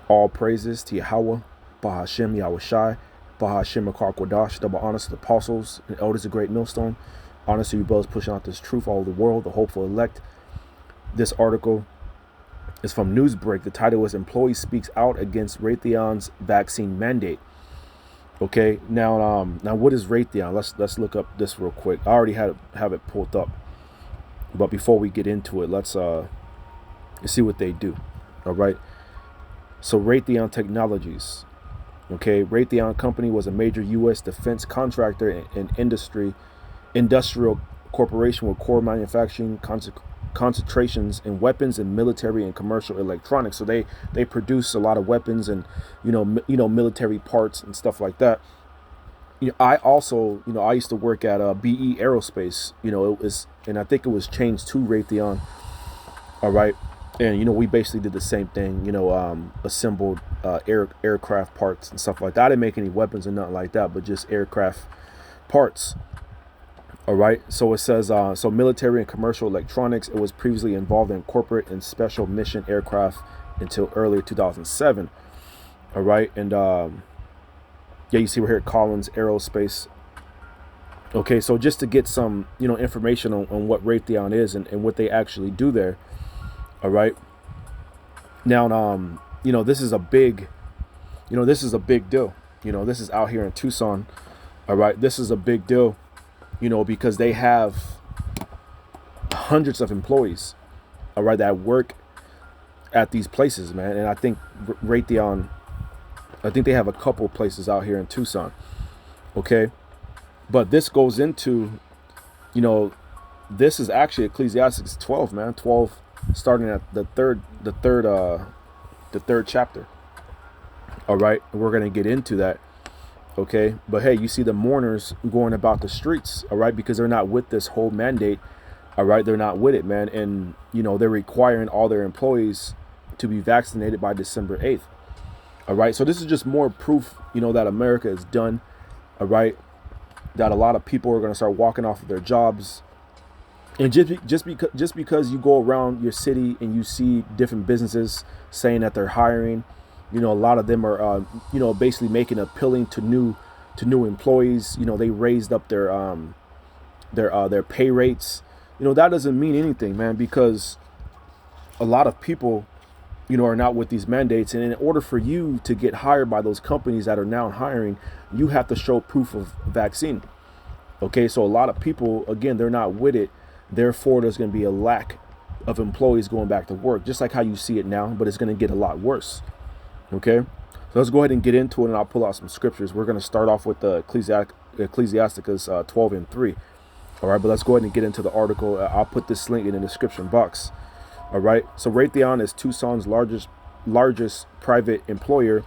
All praises to Yahweh, Bahashem Yahushai, Bahashem Akar Kodash, double honors to the apostles and elders of Great Millstone. Honors to you brothers pushing out this truth all over the world, the hopeful elect. This article is from Newsbreak. The title is Employee Speaks Out Against Raytheon's Vaccine Mandate. Okay, now what is Raytheon? Let's look up this real quick. I already have it pulled up. But before we get into it, let's see what they do. All right. So Raytheon Technologies. Okay, Raytheon Company was a major U.S. defense contractor and industrial corporation with core manufacturing concentrations in weapons and military and commercial electronics. So they produce a lot of weapons and military parts and stuff like that. I also I used to work at BE Aerospace. It was, and I think it was changed to Raytheon. All right. And, we basically did the same thing, assembled aircraft parts and stuff like that. I didn't make any weapons or nothing like that, but just aircraft parts. All right. So it says, so military and commercial electronics. It was previously involved in corporate and special mission aircraft until earlier 2007. All right. And you see we're here at Collins Aerospace. Okay. So just to get some, information on what Raytheon is and what they actually do there. All right. Now, this is a big, deal. This is out here in Tucson. All right. This is a big deal, because they have hundreds of employees, all right, that work at these places, man. And I think Raytheon, they have a couple places out here in Tucson. Okay. But this goes into, this is actually Ecclesiastes 12, man. 12. Starting at the third chapter. All right, we're gonna get into that. Okay, but hey, you see the mourners going about the streets. All right, because they're not with this whole mandate. All right, they're not with it, man, and they're requiring all their employees to be vaccinated by December 8th. All right, so this is just more proof, that America is done. All right, that a lot of people are gonna start walking off of their jobs. And just because you go around your city and you see different businesses saying that they're hiring, a lot of them are, basically appealing to new employees. They raised up their pay rates. That doesn't mean anything, man, because a lot of people, are not with these mandates. And in order for you to get hired by those companies that are now hiring, you have to show proof of vaccine. Okay, so a lot of people, again, they're not with it. Therefore, there's going to be a lack of employees going back to work, just like how you see it now, but it's going to get a lot worse. Okay, so let's go ahead and get into it, and I'll pull out some scriptures. We're going to start off with the Ecclesiasticus 12:3. All right, but let's go ahead and get into the article. I'll put this link in the description box. All right, so Raytheon is Tucson's largest private employer.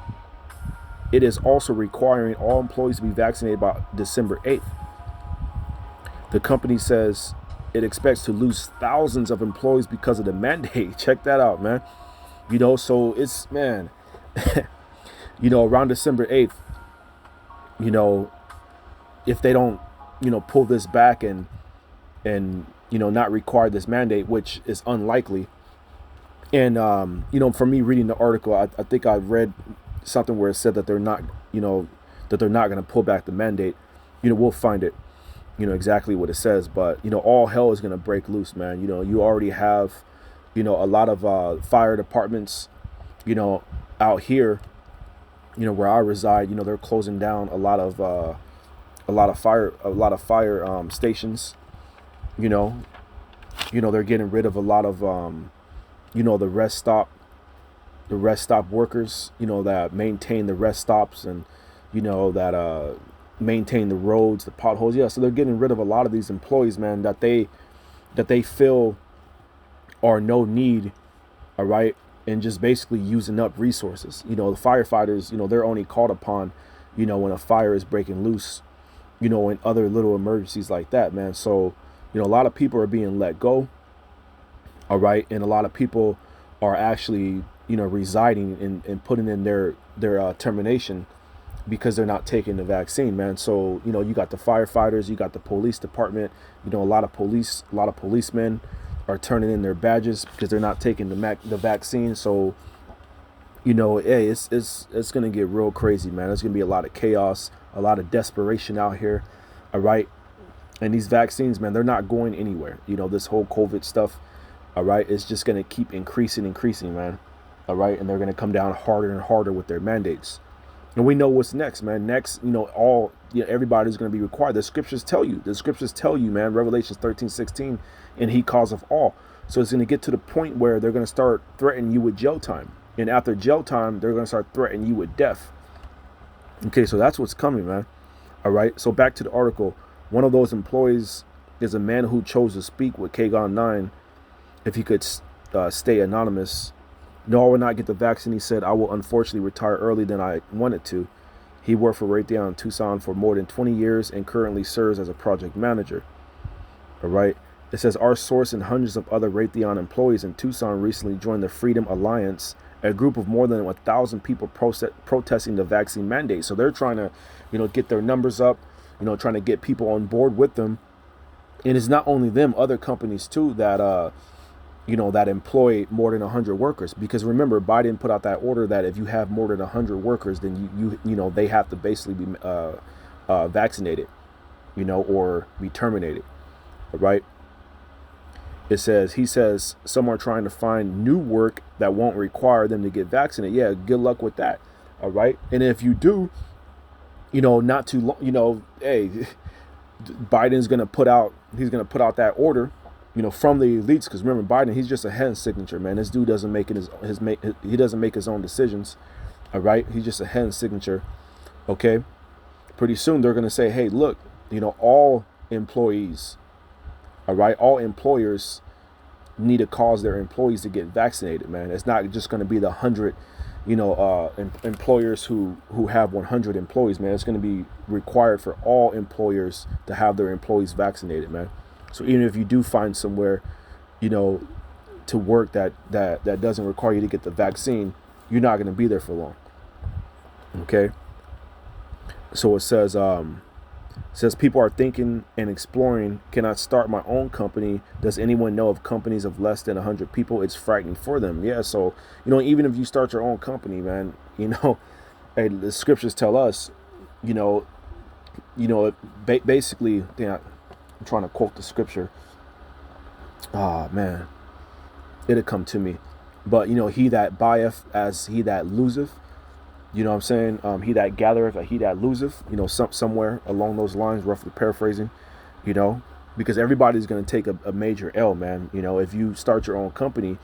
It is also requiring all employees to be vaccinated by December 8th. The company says it expects to lose thousands of employees because of the mandate. Check that out, man. So it's, man, around December 8th, if they don't, pull this back and not require this mandate, which is unlikely. And, for me reading the article, I think I read something where it said that they're not going to pull back the mandate. We'll find it. Exactly what it says, but all hell is going to break loose, man. You already have a lot of fire departments out here where I reside. They're closing down a lot of fire stations. They're getting rid of a lot of the rest stop workers that maintain the rest stops and that maintain the roads, the potholes. Yeah, so they're getting rid of a lot of these employees, man, that they feel are no need. All right, and just basically using up resources. The firefighters, they're only called upon when a fire is breaking loose, and other little emergencies like that, man. So a lot of people are being let go. All right, and a lot of people are actually residing and putting in their termination because they're not taking the vaccine, man. So, you got the firefighters, you got the police department, a lot of policemen are turning in their badges because they're not taking the vaccine. So, Hey, it's gonna get real crazy, man. There's gonna be a lot of chaos, a lot of desperation out here. All right. And these vaccines, man, they're not going anywhere. This whole COVID stuff, all right, it's just gonna keep increasing, man. All right, and they're gonna come down harder and harder with their mandates. And we know what's next, man. Next, everybody's going to be required. The scriptures tell you. Man, Revelations 13:16, and he cause of all. So it's going to get to the point where they're going to start threatening you with jail time. And after jail time, they're going to start threatening you with death. Okay, so that's what's coming, man. All right, so back to the article. One of those employees is a man who chose to speak with Kagon 9 if he could stay anonymous. No, I will not get the vaccine, he said. I will unfortunately retire early than I wanted to. He worked for Raytheon in Tucson for more than 20 years and currently serves as a project manager. All right. It says our source and hundreds of other Raytheon employees in Tucson recently joined the Freedom Alliance, a group of more than 1,000 people protesting the vaccine mandate. So they're trying to, get their numbers up, trying to get people on board with them. And it's not only them, other companies too that that employ more than 100 workers. Because remember, Biden put out that order that if you have more than 100 workers, then they have to basically be vaccinated, or be terminated. Right? He says some are trying to find new work that won't require them to get vaccinated. Yeah, good luck with that. All right. And if you do, not too long, hey, Biden's going to put out that order, from the elites, because remember, Biden, he's just a hand signature, man. This dude doesn't make he doesn't make his own decisions. All right, he's just a hand signature. Okay, pretty soon they're gonna say, hey, look, all employees, all right, all employers need to cause their employees to get vaccinated, man. It's not just gonna be the 100, employers who have 100 employees, man. It's gonna be required for all employers to have their employees vaccinated, man. So even if you do find somewhere, to work that doesn't require you to get the vaccine, you're not going to be there for long. Okay. So it says people are thinking and exploring. Can I start my own company? Does anyone know of companies of less than 100 people? It's frightening for them. Yeah. So, even if you start your own company, man, hey, the scriptures tell us, basically, I'm trying to quote the scripture. Ah, man, it'll come to me. But, he that buyeth as he that loseth, you know what I'm saying? He that gathereth as he that loseth, somewhere along those lines, roughly paraphrasing, because everybody's going to take a major L, man. If you start your own company,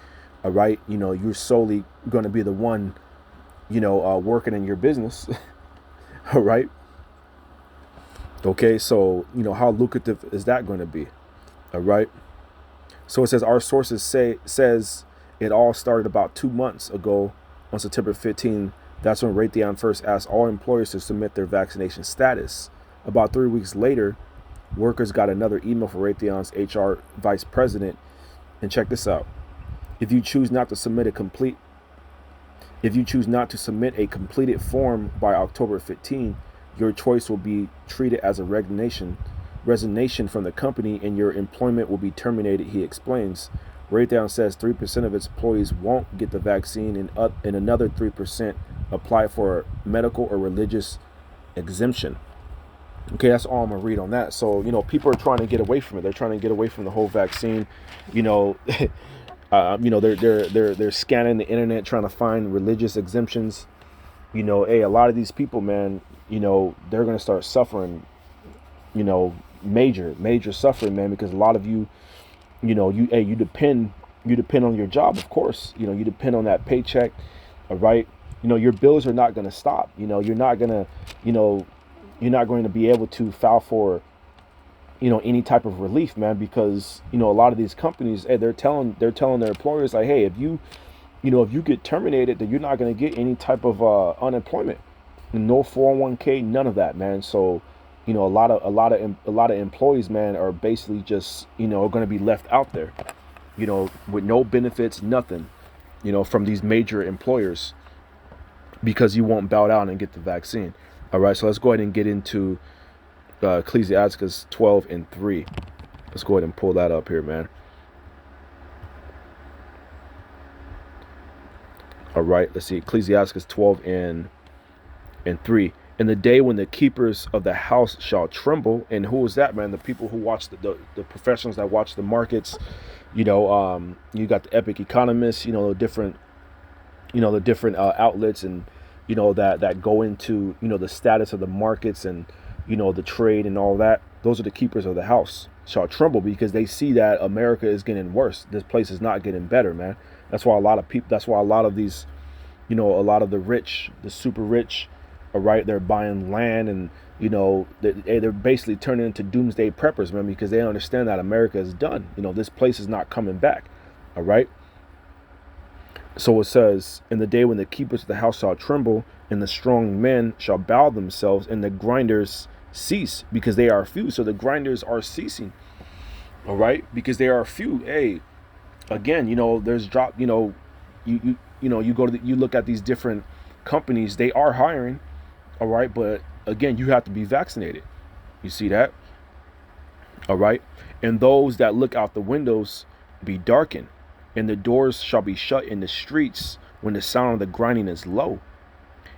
all right, you're solely going to be the one, working in your business. All right. Okay, so, how lucrative is that going to be? All right. So it says our sources says it all started about 2 months ago on September 15. That's when Raytheon first asked all employers to submit their vaccination status. About 3 weeks later, workers got another email from Raytheon's HR vice president. And check this out. If you choose not to submit a completed form by October 15, your choice will be treated as a resignation from the company and your employment will be terminated, he explains. Raytheon says 3% of its employees won't get the vaccine and another 3% apply for medical or religious exemption. Okay, that's all I'm going to read on that. So, people are trying to get away from it. They're trying to get away from the whole vaccine. They're scanning the internet trying to find religious exemptions. Hey, a lot of these people, man, they're going to start suffering, major suffering, man, because a lot of you, you depend on your job, of course. You depend on that paycheck, all right? Your bills are not going to stop. You're not going to be able to file for, any type of relief, man, because, a lot of these companies, hey, they're telling their employers, like, hey, if you get terminated, then you're not going to get any type of unemployment, no 401k, none of that, man. So, a lot of employees, man, are basically just, are going to be left out there, with no benefits, nothing, from these major employers, because you won't bow down and get the vaccine. All right, so let's go ahead and get into Ecclesiastes 12:3. Let's go ahead and pull that up here, man. All right, let's see, Ecclesiastes 12 and 3. In the day when the keepers of the house shall tremble. And who is that, man? The people who watch the professionals that watch the markets. You got the epic economists, the different outlets, and that go into the status of the markets, and the trade and all that. Those are the keepers of the house shall tremble, because they see that America is getting worse. This place is not getting better, man. That's why a lot of people, that's why a lot of these, a lot of the rich, the super rich, all right, they're buying land, and they're basically turning into doomsday preppers, man, because they understand that America is done. This place is not coming back. All right. So it says, in the day when the keepers of the house shall tremble, and the strong men shall bow themselves, and the grinders cease, because they are few. So the grinders are ceasing. All right, because they are few. Hey, again, there's drop. You you look at these different companies, they are hiring. All right, but again, you have to be vaccinated. You see that? All right, and those that look out the windows be darkened, and the doors shall be shut in the streets when the sound of the grinding is low.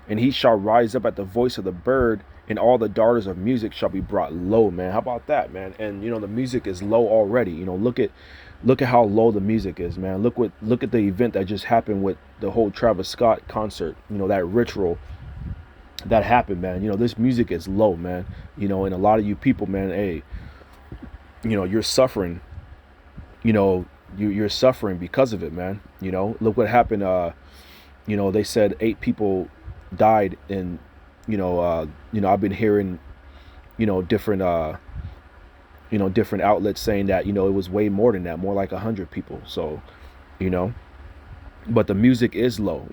And he shall rise up at the voice of the bird, and all the daughters of music shall be brought low, man. How about that, man? And the music is low already. Look at how low the music is, man. Look at the event that just happened with the whole Travis Scott concert. That ritual that happened, man. This music is low, man. And a lot of you people, man, hey, you're suffering. You're suffering because of it, man. Look what happened. They said 8 people died, and I've been hearing different different outlets saying that it was way more than that, more like 100 people. So but the music is low.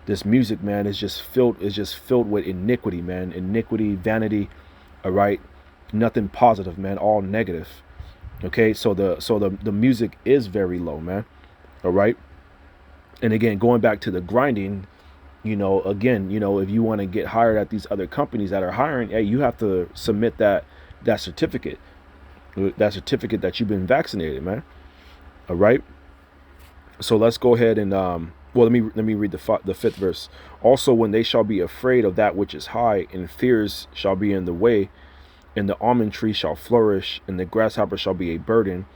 This music, man, is just filled with iniquity, man. Iniquity, vanity. All right, nothing positive, man. All negative. Okay, so the music is very low, man. All right, and again, going back to the grinding, again, if you want to get hired at these other companies that are hiring, hey, you have to submit that certificate that you've been vaccinated, man. All right, so let's go ahead and let me read the 5th verse. Also, when they shall be afraid of that which is high, and fears shall be in the way, and the almond tree shall flourish, and the grasshopper shall be a burden,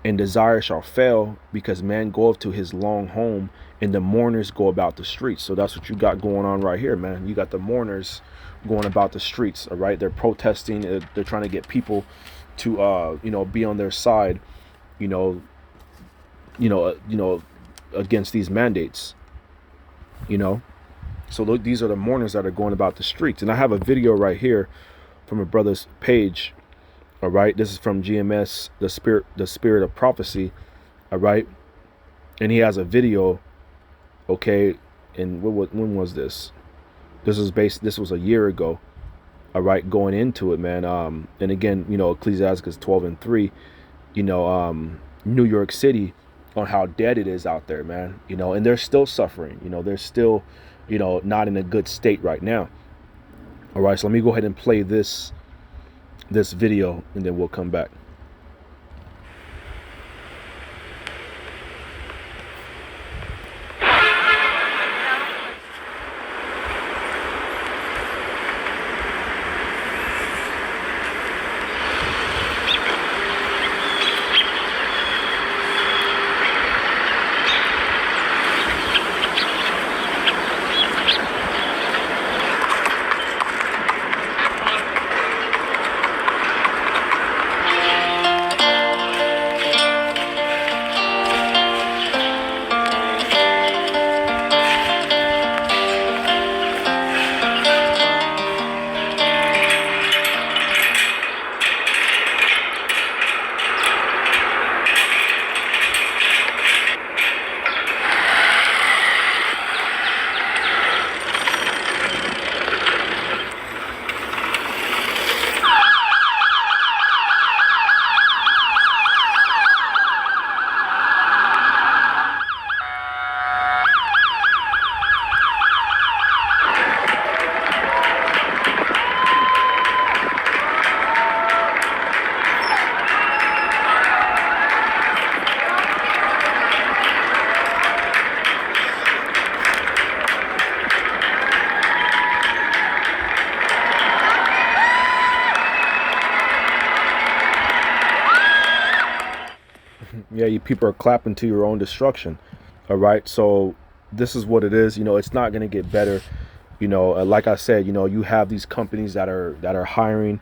and desire shall fail, because man goeth to his long home, and the mourners go about the streets. So that's what you got going on right here, man. You got the mourners going about the streets. All right, they're protesting. They're trying to get people to be on their side, against these mandates. So look, these are the mourners that are going about the streets. And I have a video right here from a brother's page. All right, this is from GMS, the spirit of prophecy. All right, and he has a video. Okay, and when was this? This was a year ago. All right, going into it, man. And again, Ecclesiastes 12 and 3. New York City, on how dead it is out there, man. And they're still suffering. They're still, not in a good state right now. All right, so let me go ahead and play this video, and then we'll come back. You people are clapping to your own destruction. All right. So this is what it is. You know, it's not going to get better. You know, like I said, you know, you have these companies that are hiring,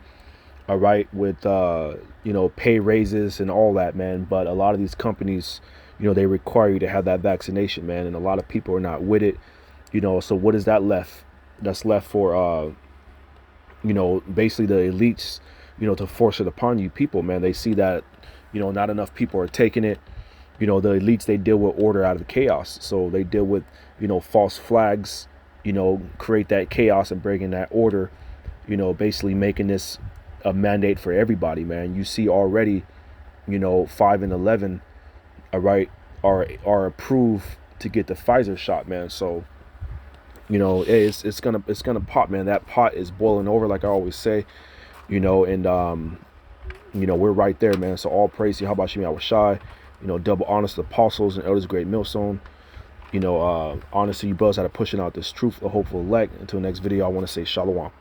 all right, with you know, pay raises and all that, man. But a lot of these companies, you know, they require you to have that vaccination, man, and a lot of people are not with it. You know, so what is that left? That's left for you know, basically the elites, you know, to force it upon you people, man. They see that, you know, not enough people are taking it. You know, the elites, they deal with order out of the chaos. So they deal with, you know, false flags, you know, create that chaos and bring in that order, you know, basically making this a mandate for everybody, man. You see already, you know, 5 and 11, all right, are approved to get the Pfizer shot, man. So, you know, it's gonna pop, man. That pot is boiling over, like I always say, you know, and you know, we're right there, man. So all praise to Yahweh Shem Yahweh Shai, you know, double honors to the apostles and elders, great millstone. You know, honors to you brothers that are pushing out this truth, the hopeful elect. Until next video, I want to say shalom.